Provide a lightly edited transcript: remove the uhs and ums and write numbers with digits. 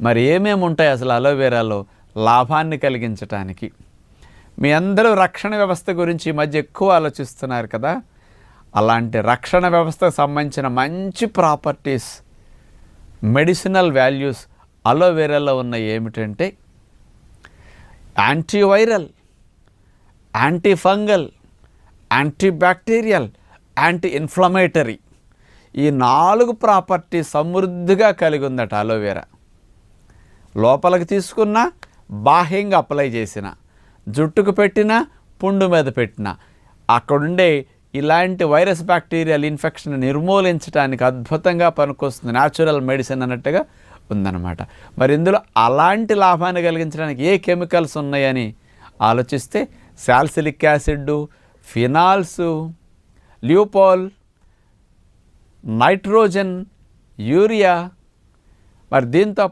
మరి ఏమేమి ఉంటాయి అసలు అలోవెరాలో లాభాన్ని కలిగించటానికి? మీ అందరూ రక్షణ వ్యవస్థ గురించి ఈ మధ్య ఎక్కువ ఆలోచిస్తున్నారు కదా. అలాంటి రక్షణ వ్యవస్థకు సంబంధించిన మంచి ప్రాపర్టీస్, మెడిసినల్ వాల్యూస్ అలోవెరాలో ఉన్న ఏమిటంటే antiviral, antifungal, antibacterial, anti inflammatory. ఈ 4 ప్రాపర్టీ సమృద్ధిగా కలిగి ఉందట అలోవెరా. లోపలికి తీసుకున్నా, బాహ్యంగా అప్లై చేసిన, జుట్టుకు పెట్టినా, పుండు మీద పెట్టినా అక్కడుండే ఇలాంటి వైరస్ బ్యాక్టీరియల్ ఇన్ఫెక్షన్ నిర్మూలించడానికి అద్భుతంగా పనికొస్తుంది. న్యాచురల్ మెడిసిన్ అన్నట్టుగా ఉందన్నమాట. మరి ఇందులో అలాంటి లాభాన్ని కలిగించడానికి ఏ కెమికల్స్ ఉన్నాయని ఆలోచిస్తే salicylic acid, phenols, lupeol, nitrogen, urea, మరి దీంతో